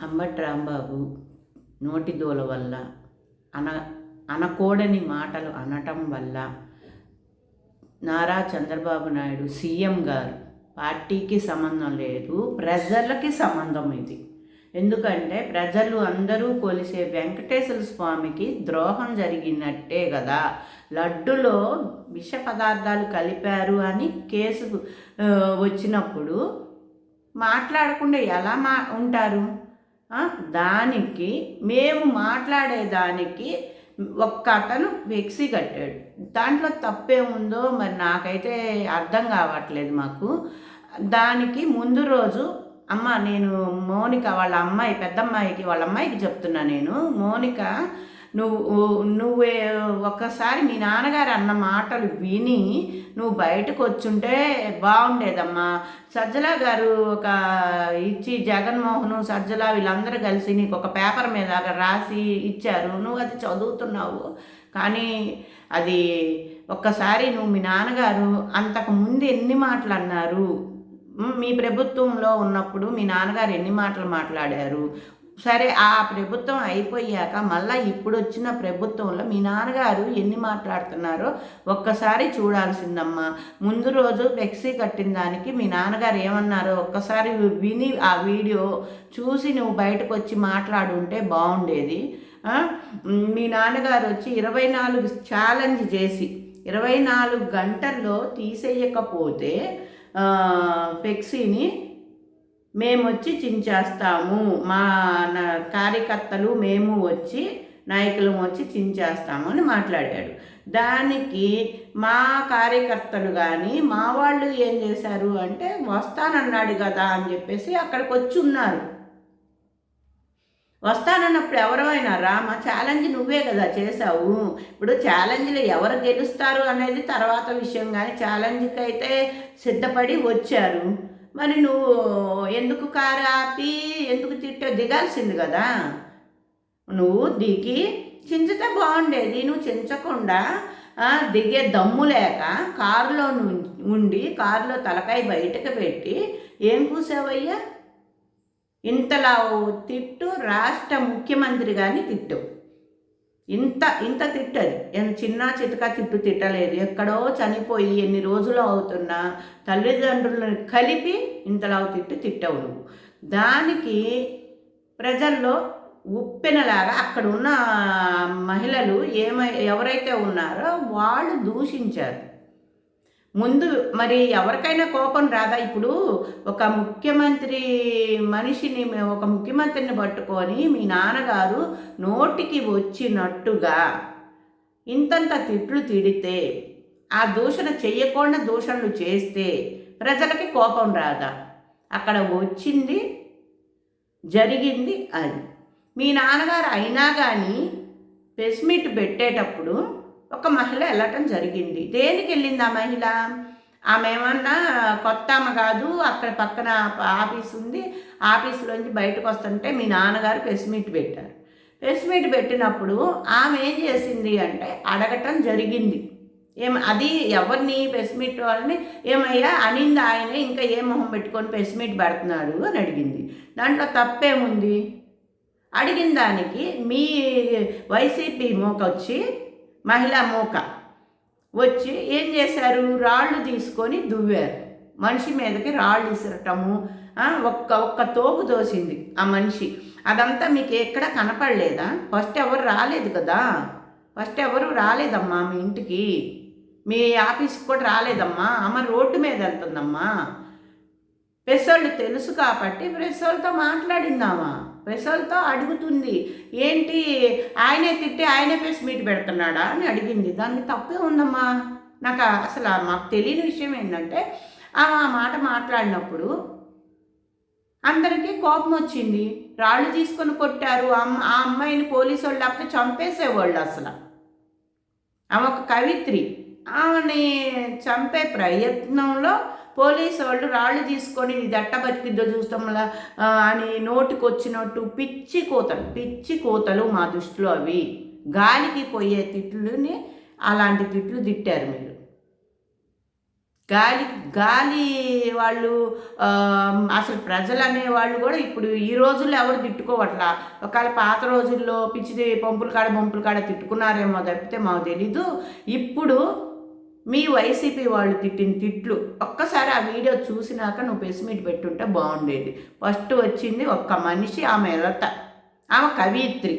అంబటి రాంబాబు నోటి దూల వల్ల అన అనకూడని మాటలు అనటం వల్ల నారా చంద్రబాబు నాయుడు సీఎం గారు పార్టీకి సంబంధం లేదు, ప్రజలకి సంబంధం ఇది. ఎందుకంటే ప్రజలు అందరూ కొలిసే వెంకటేశ్వర స్వామికి ద్రోహం జరిగినట్టే కదా. లడ్డులో విష పదార్థాలు కలిపారు అని కేసు వచ్చినప్పుడు మాట్లాడకుండా ఎలా ఉంటారు? దానికి మేము మాట్లాడేదానికి ఒక్క అతను వెక్సి కట్టాడు. దాంట్లో తప్పేముందో మరి నాకైతే అర్థం కావట్లేదు మాకు. దానికి ముందు రోజు నేను మౌనిక వాళ్ళ అమ్మాయి, పెద్దమ్మాయికి వాళ్ళ అమ్మాయికి చెప్తున్నా, నేను మౌనిక నువ్వు ఒక్కసారి మీ నాన్నగారు అన్న మాటలు విని నువ్వు బయటకు వచ్చుంటే బాగుండేదమ్మా. సజ్జలా గారు ఒక ఇచ్చి, జగన్మోహన్ సజ్జలా వీళ్ళందరూ కలిసి నీకు ఒక పేపర్ మీద రాసి ఇచ్చారు, నువ్వు అది చదువుతున్నావు. కానీ అది ఒక్కసారి నువ్వు మీ నాన్నగారు అంతకుముందు ఎన్ని మాటలు అన్నారు, మీ ప్రభుత్వంలో ఉన్నప్పుడు మీ నాన్నగారు ఎన్ని మాటలు మాట్లాడారు, సరే ఆ ప్రభుత్వం అయిపోయాక మళ్ళీ ఇప్పుడు వచ్చిన ప్రభుత్వంలో మీ నాన్నగారు ఎన్ని మాట్లాడుతున్నారో ఒక్కసారి చూడాల్సిందమ్మా. ముందు రోజు ఫ్లెక్సీ కట్టిన దానికి మీ నాన్నగారు ఏమన్నారో ఒక్కసారి విని ఆ వీడియో చూసి నువ్వు బయటకు వచ్చి మాట్లాడుంటే బాగుండేది. మీ నాన్నగారు వచ్చి 24 ఛాలెంజ్ చేసి 24 గంటల్లో తీసేయకపోతే ఫ్లెక్సీని మేము వచ్చి చించేస్తాము, మా కార్యకర్తలు మేము వచ్చి నాయకులు వచ్చి చించేస్తాము అని మాట్లాడాడు. దానికి మా కార్యకర్తలు కానీ మా వాళ్ళు ఏం చేశారు అంటే వస్తానన్నాడు కదా అని చెప్పేసి అక్కడికి వచ్చి ఉన్నారు. వస్తానన్నప్పుడు ఎవరైనా రా, మా ఛాలెంజ్ నువ్వే కదా చేసావు. ఇప్పుడు ఛాలెంజ్లో ఎవరు గెలుస్తారు అనేది తర్వాత విషయం, కానీ ఛాలెంజ్కి అయితే సిద్ధపడి వచ్చారు. మరి నువ్వు ఎందుకు కారు ఆపి ఎందుకు దిగాల్సింది కదా. నువ్వు దిగి చించితే బాగుండేది. నువ్వు చించకుండా దిగే దమ్ము లేక కారులో ఉండి కారులో తలకాయ బయటకు పెట్టి ఏం కూసావయ్యా? ఇంతలా తిట్టు, రాష్ట్ర ముఖ్యమంత్రి కానీ తిట్టు. ఇంత తిట్టది చిన్న చితక తిట్టలేదు. ఎక్కడో చనిపోయి ఎన్ని రోజులు అవుతున్నా తల్లిదండ్రులను కలిపి ఇంతలా తిట్టవు నువ్వు. దానికి ప్రజల్లో ఉప్పెనలాగా అక్కడ ఉన్న మహిళలు ఎవరైతే ఉన్నారో వాళ్ళు దూషించారు. ముందు మరి ఎవరికైనా కోపం రాదా? ఇప్పుడు ఒక ముఖ్యమంత్రిని పట్టుకొని మీ నాన్నగారు నోటికి వచ్చినట్టుగా ఇంతంత తిట్లు తిడితే, ఆ దూషణ చెయ్యకుండా దూషణలు చేస్తే ప్రజలకి కోపం రాదా? అక్కడ వచ్చింది జరిగింది అది. మీ నాన్నగారు అయినా కానీ ప్రెస్ మీట్ పెట్టేటప్పుడు ఒక మహిళ వెళ్ళటం జరిగింది. దేనికి వెళ్ళింది ఆ మహిళ? ఆమె ఏమన్నా కొత్త ఆమె కాదు, అక్కడ పక్కన ఆఫీస్ ఉంది, ఆఫీసులోంచి బయటకు వస్తుంటే మీ నాన్నగారు ప్రెస్ మీట్ పెట్టారు. ప్రెస్ మీట్ పెట్టినప్పుడు ఆమె ఏం చేసింది అంటే అడగటం జరిగింది. అది ఎవరిని? ప్రెస్ మీట్ వాళ్ళని. ఏమయ్యా అనింది ఆయనే, ఇంకా ఏ మొహం పెట్టుకొని ప్రెస్ మీట్ పెడుతున్నాడు అని అడిగింది. దాంట్లో తప్పేముంది? అడిగిన దానికి మీ వైసీపీ వచ్చి మహిళా మూక వచ్చి ఏం చేశారు? రాళ్ళు తీసుకొని దువ్వారు. మనిషి మీదకి రాళ్ళు విసరటము, ఒక్క తోపు దోసింది ఆ మనిషి. అదంతా మీకు ఎక్కడ కనపడలేదా? ఫస్ట్ ఎవరు రాలేదు కదా. ఫస్ట్ ఎవరు రాలేదమ్మా మీ ఇంటికి, మీ ఆఫీస్కి కూడా రాలేదమ్మా. అమ్మ రోడ్డు మీద వెళ్తుందమ్మా. ప్రెస్ వాళ్ళు తెలుసు కాబట్టి ప్రెస్ వాళ్ళతో మాట్లాడిందామా, ప్రెస్ వాళ్ళతో అడుగుతుంది. ఏంటి ఆయనే తిట్టి ఆయనే ప్రెస్ మీట్ పెడుతున్నాడా అని అడిగింది. దానికి తప్పే ఉందమ్మా. నాకు అసలు మాకు తెలియని విషయం ఏంటంటే ఆ మాట మాట్లాడినప్పుడు అందరికీ కోపం వచ్చింది. రాళ్ళు తీసుకొని కొట్టారు. ఆ అమ్మాయిని పోలీసు వాళ్ళు లేకపోతే చంపేసేవాళ్ళు. అసలు ఆమె ఒక కవిత్రి. ఆమెని చంపే ప్రయత్నంలో పోలీసు వాళ్ళు రాళ్ళు తీసుకొని ఇది ఎట్ట బతికిద్దో చూస్తాంలా అని నోటికి వచ్చినట్టు పిచ్చి కోతలు మా దృష్టిలో అవి. గాలికి పోయే తిట్లుని అలాంటి తిట్లు తిట్టారు మీరు. గాలి గాలి వాళ్ళు అసలు ప్రజలు అనేవాళ్ళు కూడా ఇప్పుడు ఈ రోజుల్లో ఎవరు తిట్టుకోవట్లా. ఒకవేళ పాత రోజుల్లో పిచ్చి పంపుల కాడ తిట్టుకున్నారేమో తప్పితే మాకు తెలీదు. ఇప్పుడు మీ వైసీపీ వాళ్ళు తిట్టిన తిట్లు ఒక్కసారి ఆ వీడియో చూసినాక నువ్వు ప్రెస్ మీట్ పెట్టుంటే బాగుండేది. ఫస్ట్ వచ్చింది ఒక్క మనిషి, ఆమె లత, ఆమె కవయిత్రి.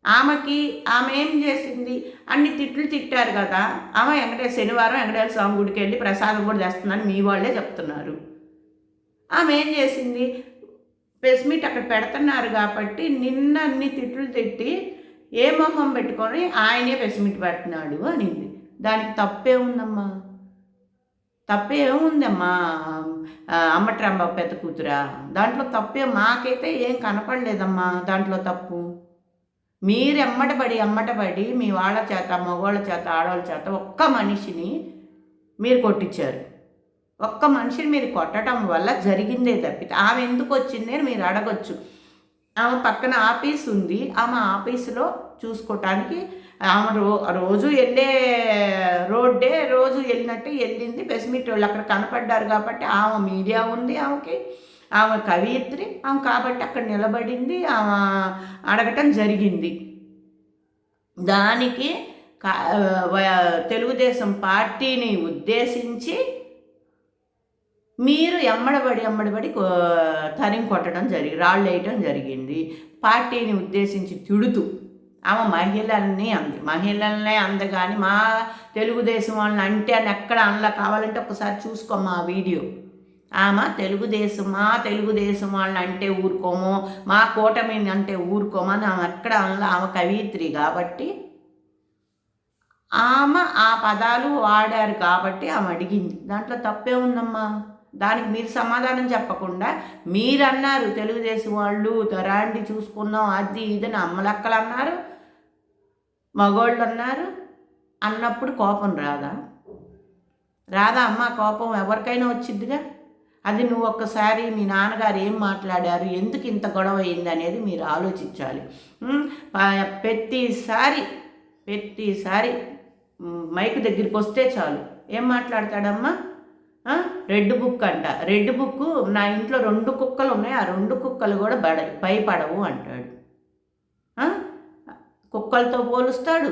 ఆమె ఏం చేసింది? అన్ని తిట్లు తిట్టారు కదా. ఆమె శనివారం వెంకటేశ్వర స్వామి గుడికి వెళ్ళి ప్రసాదం కూడా తెస్తుందని మీ వాళ్ళే చెప్తున్నారు. ఆమె ఏం చేసింది? ప్రెస్ మీట్ అక్కడ పెడుతున్నారు కాబట్టి నిన్న అన్ని తిట్లు తిట్టి ఏ మొహం పెట్టుకొని ఆయనే ప్రెస్ మీట్ పెడుతున్నాడు అనింది. దానికి తప్పేముందమ్మా? తప్పేముందమ్మా? అమ్మటి రాంబాబు పెద్ద కూతురా, దాంట్లో తప్పే మాకైతే ఏం కనపడలేదమ్మా దాంట్లో తప్పు. మీరు ఎమ్మటపడి మీ వాళ్ళ చేత, మగవాళ్ళ చేత, ఆడవాళ్ళ చేత ఒక్క మనిషిని మీరు కొట్టించారు. ఒక్క మనిషిని మీరు కొట్టడం వల్ల జరిగిందే తప్పితే ఆమె ఎందుకు వచ్చింది అని మీరు అడగొచ్చు. ఆమె పక్కన ఆఫీస్ ఉంది, ఆమె ఆఫీసులో చూసుకోవటానికి ఆమె రోజు వెళ్ళే రోడ్డే, రోజు వెళ్ళినట్టు వెళ్ళింది. ప్రెస్ మీట్ వాళ్ళు అక్కడ కనపడ్డారు కాబట్టి ఆమె మీడియా ఉంది, ఆమె కవయిత్రి, ఆమె కాబట్టి అక్కడ నిలబడింది, ఆమె అడగటం జరిగింది. దానికి తెలుగుదేశం పార్టీని ఉద్దేశించి మీరు ఎమ్మడబడి తరిమి కొట్టడం రాళ్ళు వేయటం జరిగింది. పార్టీని ఉద్దేశించి తిడుతూ ఆమె మహిళలనే అందగాని మా తెలుగుదేశం వాళ్ళని అంటే అని ఎక్కడ అనలా. కావాలంటే ఒకసారి చూసుకోమ్మా ఆ వీడియో. ఆమె తెలుగుదేశం వాళ్ళని అంటే ఊరుకోమో, మా కూటమిని అంటే ఊరుకోమని ఆమె ఎక్కడ అనలా. ఆమె కవయిత్రి కాబట్టి ఆమె ఆ పదాలు వాడారు కాబట్టి ఆమె అడిగింది. దాంట్లో తప్పే ఉందమ్మా? దానికి మీరు సమాధానం చెప్పకుండా మీరన్నారు తెలుగుదేశం వాళ్ళు తరాండి చూసుకున్నాం అది ఇదని అమ్మలక్కలు అన్నారు, మగోళ్ళు అన్నారు. అన్నప్పుడు కోపం రాదా అమ్మ? కోపం ఎవరికైనా వచ్చిద్దిగా. అది నువ్వు ఒక్కసారి మీ నాన్నగారు ఏం మాట్లాడారు, ఎందుకు ఇంత గొడవ అయింది అనేది మీరు ఆలోచించాలి. ప్రతిసారి మైక్ దగ్గరికి వస్తే చాలు ఏం మాట్లాడతాడమ్మా? రెడ్ బుక్ అంట. రెడ్ బుక్ నా ఇంట్లో 2 కుక్కలు ఉన్నాయి, ఆ 2 కుక్కలు కూడా భయపడవు అంటాడు. కుక్కలతో పోలుస్తాడు.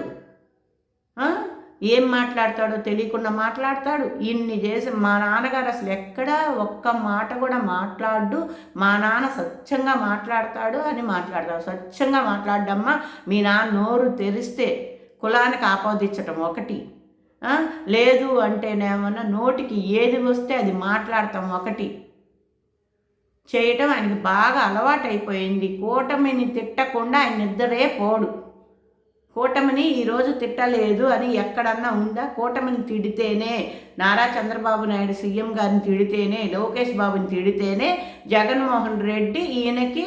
ఏం మాట్లాడతాడో తెలియకుండా మాట్లాడతాడు. ఇన్ని చేసి మా నాన్నగారు అసలు ఎక్కడా ఒక్క మాట కూడా మాట్లాడు. మా నాన్న స్వచ్ఛంగా మాట్లాడతాడు అని మాట్లాడతాడు. స్వచ్ఛంగా మాట్లాడమ్మా. మీ నాన్న నోరు తెరిస్తే కులానికి ఆపాదించటం ఒకటి, లేదు అంటేనేమన్నా నోటికి ఏది వస్తే అది మాట్లాడతాం ఒకటి చేయటం ఆయనకి బాగా అలవాటైపోయింది. కూటమిని తిట్టకుండా ఆయన నిద్రే పోడు. కూటమిని ఈరోజు తిట్టలేదు అని ఎక్కడన్నా ఉందా? కూటమిని తిడితేనే, నారా చంద్రబాబు నాయుడు సీఎం గారిని తిడితేనే, లోకేష్ బాబుని తిడితేనే జగన్మోహన్ రెడ్డి ఈయనకి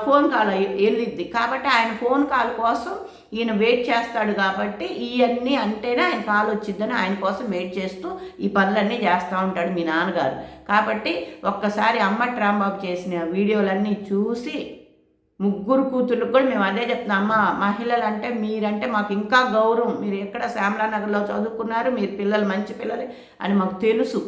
ఫోన్ కాల్ వెళ్ళిద్ది. కాబట్టి ఆయన ఫోన్ కాల్ కోసం ఈయన వెయిట్ చేస్తాడు. కాబట్టి ఇవన్నీ అంటేనే ఆయన కాల్ వచ్చిద్దని ఆయన కోసం వెయిట్ చేస్తూ ఈ పనులన్నీ చేస్తూ ఉంటాడు మీ నాన్నగారు. కాబట్టి ఒక్కసారి అమ్మటి రాంబాబు చేసిన వీడియోలన్నీ చూసి ముగ్గురు కూతుర్లకు కూడా మేము అదే చెప్తున్నాం. అమ్మ, మహిళలు అంటే మీరంటే మాకు ఇంకా గౌరవం. మీరు ఎక్కడ శ్యామలానగర్లో చదువుకున్నారు, మీరు పిల్లలు మంచి పిల్లలే అని మాకు తెలుసు.